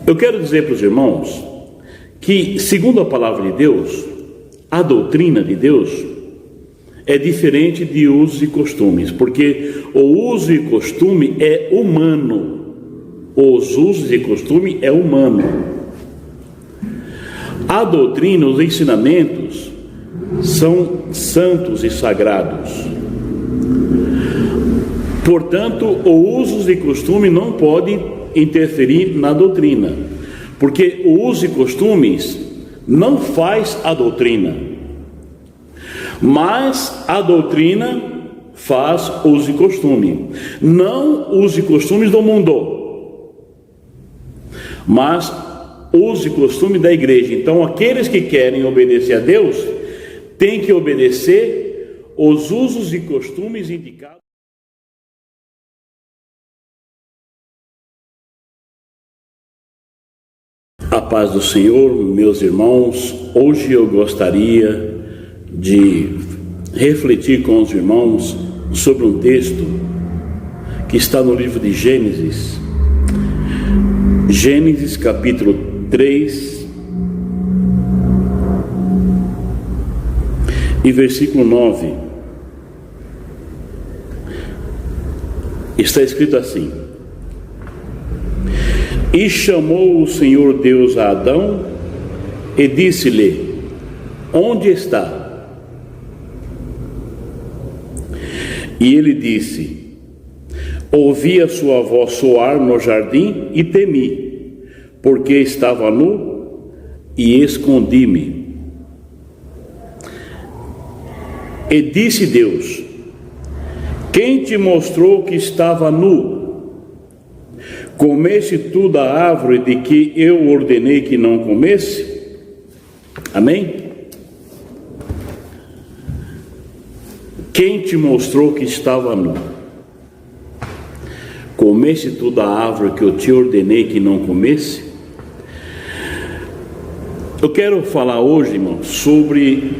Eu quero dizer para os irmãos que, segundo a palavra de Deus, a doutrina de Deus é diferente de usos e costumes, porque o uso e costume é humano. Os usos e costume é humano. A doutrina, os ensinamentos são santos e sagrados. Portanto, o usos e costume não pode interferir na doutrina, porque o uso e costumes não faz a doutrina, mas a doutrina faz uso e costume. Não uso e costumes do mundo, mas uso e costume da igreja. Então, aqueles que querem obedecer a Deus têm que obedecer os usos e costumes indicados. A paz do Senhor, meus irmãos. Hoje eu gostaria de refletir com os irmãos sobre um texto que está no livro de Gênesis. Gênesis capítulo 3 e versículo 9. Está escrito assim: E chamou o Senhor Deus a Adão e disse-lhe: Onde está? E ele disse: Ouvi a sua voz soar no jardim e temi, porque estava nu e escondi-me. E disse Deus: Quem te mostrou que estava nu? Comeste tu da árvore de que eu ordenei que não comesse? Amém? Quem te mostrou que estava nu? Comeste tu da árvore que eu te ordenei que não comesse? Eu quero falar hoje, irmão, sobre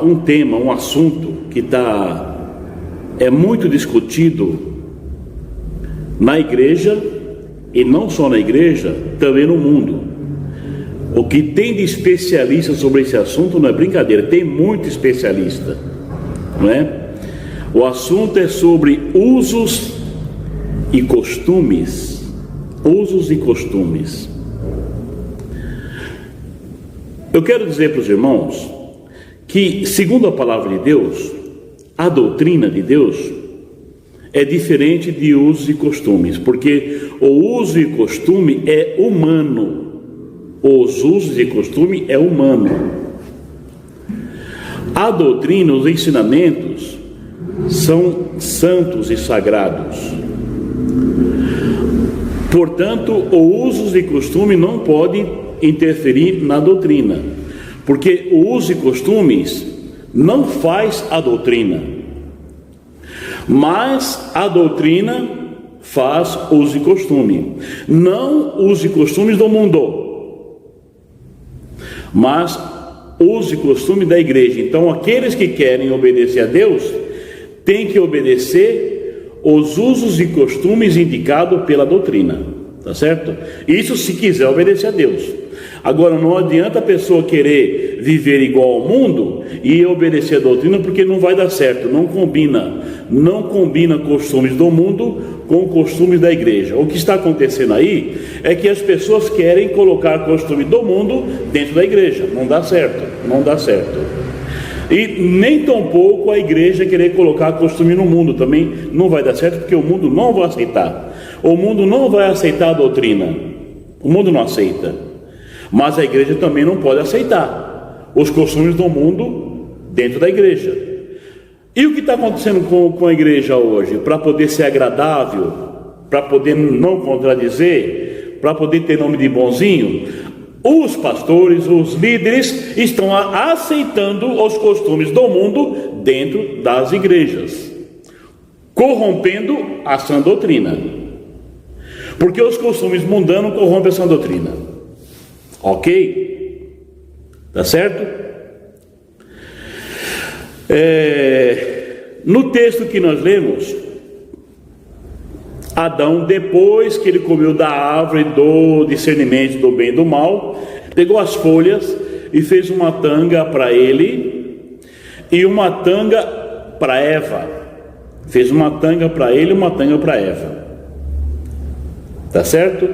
um tema, um assunto que é muito discutido na igreja, e não só na igreja, também no mundo. O que tem de especialista sobre esse assunto não é brincadeira, tem muito especialista, não é? O assunto é sobre usos e costumes. Usos e costumes. Eu quero dizer para os irmãos que, segundo a palavra de Deus, a doutrina de Deus é diferente de usos e costumes, porque o uso e costume é humano. Os usos e costume é humano. A doutrina, os ensinamentos são santos e sagrados. Portanto, o usos e costume não pode interferir na doutrina, porque o uso e costumes não faz a doutrina, mas a doutrina faz uso e costume. Não uso e costumes do mundo, mas uso e costume da igreja. Então, aqueles que querem obedecer a Deus têm que obedecer os usos e costumes indicados pela doutrina, tá certo? Isso se quiser obedecer a Deus. Agora, não adianta a pessoa querer viver igual ao mundo e obedecer a doutrina, porque não vai dar certo, não combina costumes do mundo com costumes da igreja. O que está acontecendo aí é que as pessoas querem colocar costumes do mundo dentro da igreja. Não dá certo. E nem tampouco a igreja querer colocar costume no mundo também não vai dar certo, porque o mundo não vai aceitar. O mundo não vai aceitar a doutrina. O mundo não aceita. Mas a igreja também não pode aceitar os costumes do mundo dentro da igreja. E o que está acontecendo com a igreja hoje? Para poder ser agradável, para poder não contradizer, para poder ter nome de bonzinho, os pastores, os líderes estão aceitando os costumes do mundo dentro das igrejas, corrompendo a sã doutrina, porque os costumes mundanos corrompem a sã doutrina. Ok? Tá certo? No texto que nós lemos, Adão, depois que ele comeu da árvore do discernimento do bem e do mal, pegou as folhas e fez uma tanga para ele e uma tanga para Eva. Fez uma tanga para ele e uma tanga para Eva. Tá certo?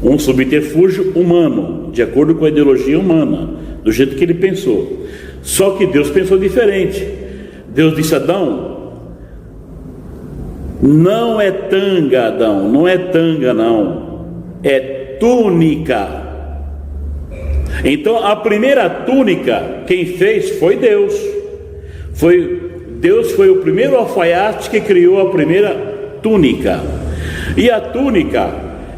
Um subterfúgio humano, de acordo com a ideologia humana, do jeito que ele pensou. Só que Deus pensou diferente. Deus disse: Adão, não é tanga, Adão, não é tanga, não, é túnica. Então a primeira túnica quem fez foi Deus. Deus foi o primeiro alfaiate que criou a primeira túnica. E a túnica,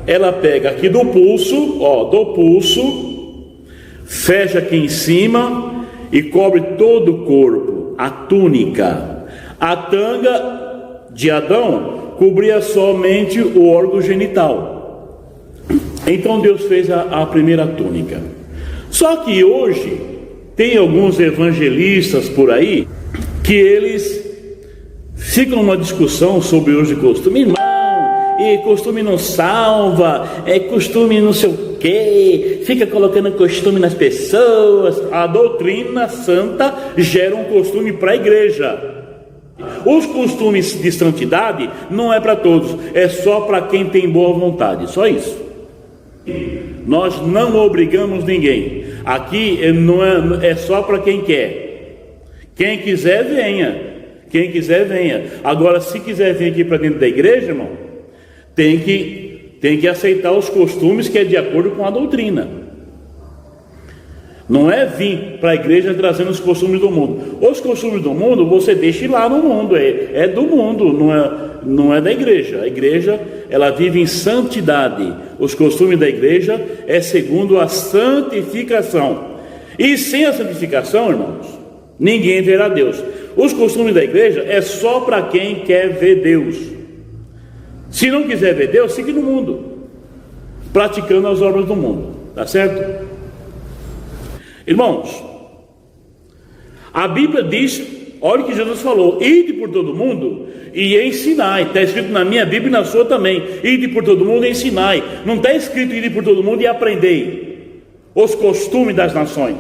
ela pega aqui do pulso, do pulso, fecha aqui em cima e cobre todo o corpo. A túnica. A tanga de Adão cobria somente o órgão genital. Então Deus fez a primeira túnica. Só que hoje tem alguns evangelistas por aí que eles ficam numa discussão sobre uso e costume. Irmão, e costume não salva, costume não sei o que, fica colocando costume nas pessoas. A doutrina santa gera um costume para a igreja. Os costumes de santidade não é para todos, é só para quem tem boa vontade, só isso. Nós não obrigamos ninguém. Aqui não é só para quem quer. Quem quiser venha. Quem quiser venha. Agora, se quiser vir aqui para dentro da igreja, irmão, tem que aceitar os costumes que é de acordo com a doutrina. Não é vir para a igreja trazendo os costumes do mundo. Os costumes do mundo você deixa lá no mundo, é do mundo, não é da igreja. A igreja, ela vive em santidade. Os costumes da igreja é segundo a santificação. E sem a santificação, irmãos, ninguém verá Deus. Os costumes da igreja é só para quem quer ver Deus. Se não quiser ver Deus, fique no mundo, praticando as obras do mundo, tá certo? Irmãos, a Bíblia diz, olha o que Jesus falou: ide por todo mundo e ensinai. Está escrito na minha Bíblia e na sua também: ide por todo mundo e ensinai. Não está escrito ide por todo mundo e aprendei os costumes das nações.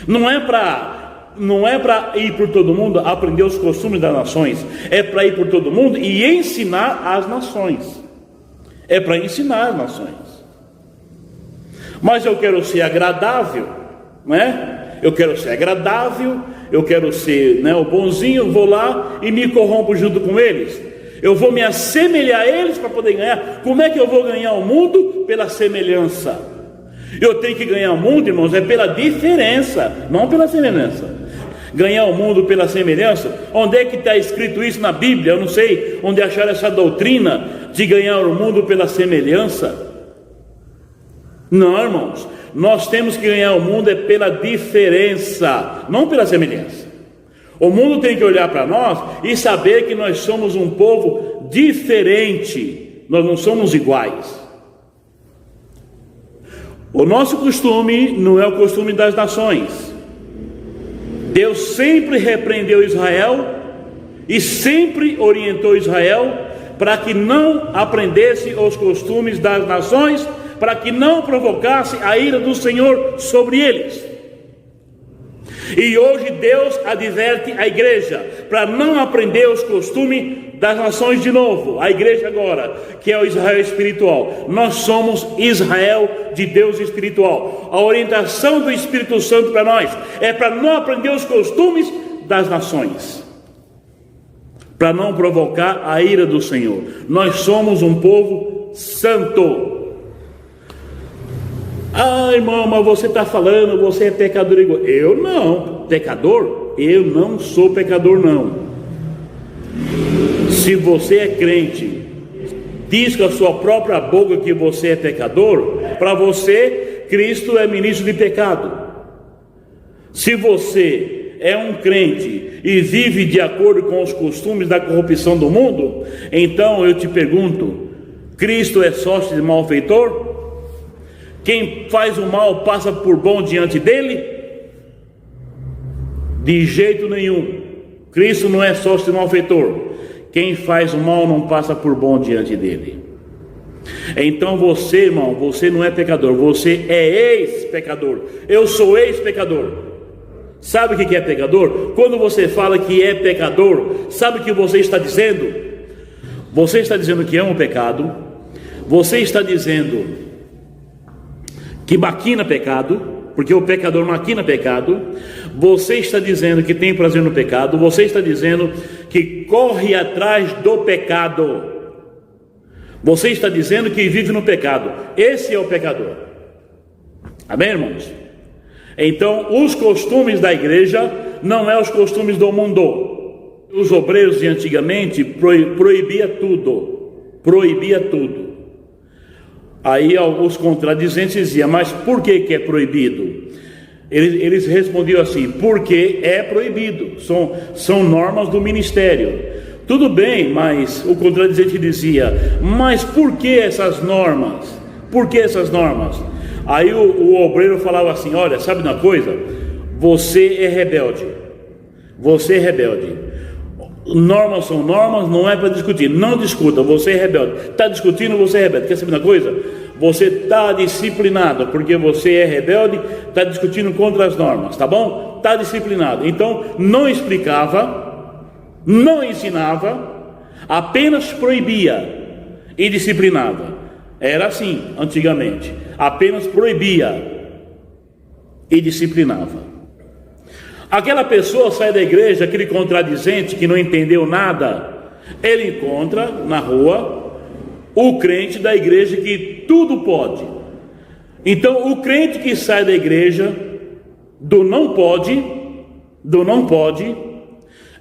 Não é para ir por todo mundo aprender os costumes das nações, é para ir por todo mundo e ensinar as nações. É para ensinar as nações. Mas eu quero ser agradável, não é? Eu quero ser agradável, eu quero ser, o bonzinho, vou lá e me corrompo junto com eles. Eu vou me assemelhar a eles para poder ganhar. Como é que eu vou ganhar o mundo? Pela semelhança. Eu tenho que ganhar o mundo, irmãos, é pela diferença, não pela semelhança. Ganhar o mundo pela semelhança, onde é que está escrito isso na Bíblia? Eu não sei onde acharam essa doutrina de ganhar o mundo pela semelhança. Não, irmãos, nós temos que ganhar o mundo é pela diferença, não pela semelhança. O mundo tem que olhar para nós e saber que nós somos um povo diferente, nós não somos iguais. O nosso costume não é o costume das nações. Deus sempre repreendeu Israel e sempre orientou Israel para que não aprendesse os costumes das nações, para que não provocasse a ira do Senhor sobre eles. E hoje Deus adverte a igreja para não aprender os costumes das nações de novo. A igreja agora, que é o Israel espiritual. Nós somos Israel de Deus espiritual. A orientação do Espírito Santo para nós é para não aprender os costumes das nações, para não provocar a ira do Senhor. Nós somos um povo santo. Ah, irmão, mas você está falando, você é pecador igual. Eu não, pecador? Eu não sou pecador, não. Se você é crente, diz com a sua própria boca que você é pecador, para você, Cristo é ministro de pecado. Se você é um crente e vive de acordo com os costumes da corrupção do mundo, então eu te pergunto, Cristo é sócio de malfeitor? Quem faz o mal passa por bom diante dele? De jeito nenhum. Cristo não é sócio de malfeitor. Quem faz o mal não passa por bom diante dele. Então você, irmão, você não é pecador, você é ex-pecador. Eu sou ex-pecador. Sabe o que é pecador? Quando você fala que é pecador, sabe o que você está dizendo? Você está dizendo que ama o pecado. Você está dizendo que maquina pecado, porque o pecador maquina pecado. Você está dizendo que tem prazer no pecado. Você está dizendo que corre atrás do pecado. Você está dizendo que vive no pecado. Esse é o pecador. Amém, irmãos? Então, os costumes da igreja não é os costumes do mundo. Os obreiros de antigamente proibia tudo. Proibia tudo. Aí os contradizentes diziam, mas por que é proibido? Eles respondiam assim, porque é proibido. São normas do ministério. Tudo bem, mas o contradizente dizia, mas por que essas normas? Por que essas normas? Aí o obreiro falava assim, olha, sabe uma coisa? Você é rebelde. Você é rebelde. Normas são normas, não é para discutir. Não discuta, você é rebelde. Está discutindo, você é rebelde. Quer saber uma coisa? Você está disciplinado, porque você é rebelde, está discutindo contra as normas, tá bom? Está disciplinado. Então, não explicava, não ensinava, apenas proibia e disciplinava. Era assim, antigamente. Apenas proibia e disciplinava. Aquela pessoa sai da igreja, aquele contradizente que não entendeu nada, ele encontra na rua o crente da igreja que tudo pode. Então o crente que sai da igreja do não pode,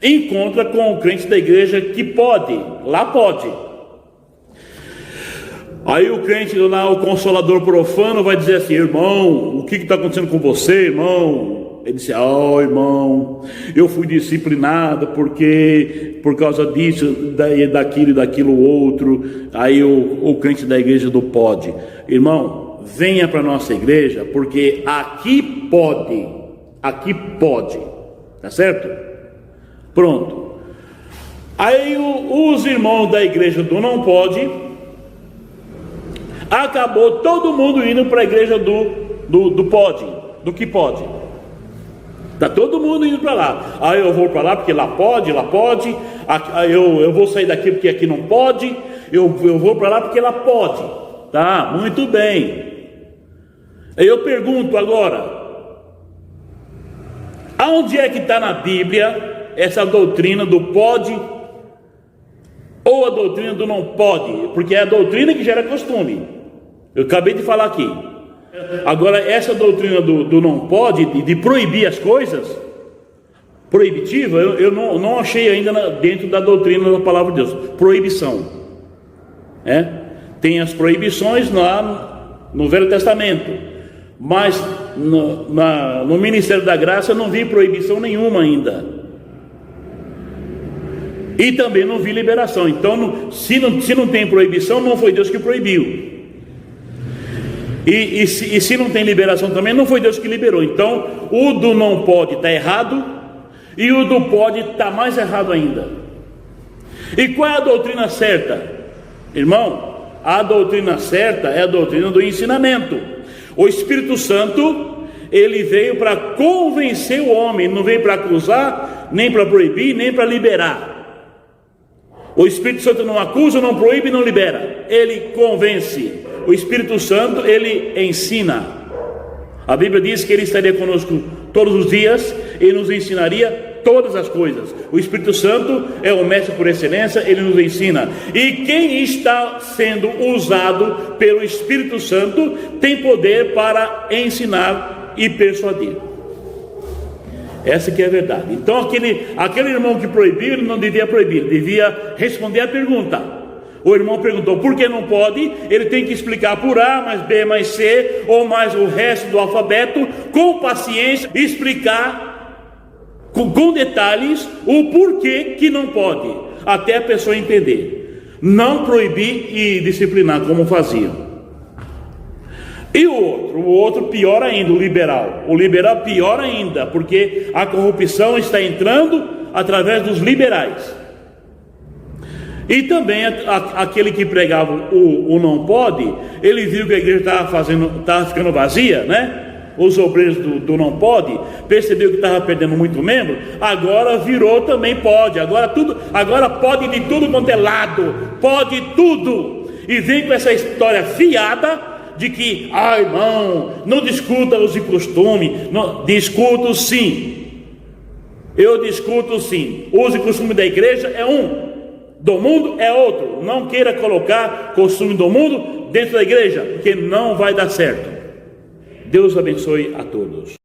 encontra com o crente da igreja que pode, lá pode. Aí o crente lá, o consolador profano, vai dizer assim, irmão, o que está acontecendo com você, irmão? Ele disse, irmão, eu fui disciplinado porque por causa disso, daquilo e daquilo outro. Aí o crente da igreja do pode, irmão, venha para a nossa igreja, porque aqui pode, tá certo? Pronto. Aí os irmãos da igreja do não pode, acabou todo mundo indo para a igreja do pode, do que pode. Está todo mundo indo para lá. Aí eu vou para lá porque lá pode. Aí eu vou sair daqui porque aqui não pode. Eu vou para lá porque lá pode. Tá, muito bem. Aí eu pergunto agora, aonde é que está na Bíblia essa doutrina do pode ou a doutrina do não pode? Porque é a doutrina que gera costume. Eu acabei de falar aqui. Agora, essa doutrina do não pode, de proibir as coisas, proibitiva, eu não achei ainda dentro da doutrina da palavra de Deus. Proibição. Tem as proibições lá no Velho Testamento, mas no Ministério da Graça eu não vi proibição nenhuma ainda. E também não vi liberação. Então, se não tem proibição, não foi Deus que proibiu. E se não tem liberação também, não foi Deus que liberou. Então, o do não pode está errado, e o do pode está mais errado ainda. E qual é a doutrina certa? Irmão, a doutrina certa é a doutrina do ensinamento. O Espírito Santo, ele veio para convencer o homem, não veio para acusar, nem para proibir, nem para liberar. O Espírito Santo não acusa, não proíbe, não libera, ele convence. O Espírito Santo, ele ensina. A Bíblia diz que ele estaria conosco todos os dias e nos ensinaria todas as coisas. O Espírito Santo é o mestre por excelência, ele nos ensina. E quem está sendo usado pelo Espírito Santo tem poder para ensinar e persuadir. Essa que é a verdade. Então aquele irmão que proibiu, ele não devia proibir, devia responder a pergunta. O irmão perguntou por que não pode, ele tem que explicar por A mais B mais C, ou mais o resto do alfabeto, com paciência, explicar com detalhes o porquê que não pode, até a pessoa entender. Não proibir e disciplinar como faziam. E o outro pior ainda, o liberal. O liberal pior ainda, porque a corrupção está entrando através dos liberais. E também aquele que pregava o não pode, ele viu que a igreja estava ficando vazia, né? Os obreiros do não pode, percebeu que estava perdendo muito membro, agora virou também pode, agora pode de tudo quanto é lado, pode tudo, e vem com essa história fiada de que, irmão, não discuta os de costume. Não, discuto sim, eu discuto sim. Uso e costume da igreja é um, do mundo é outro. Não queira colocar costume do mundo dentro da igreja, porque não vai dar certo. Deus abençoe a todos.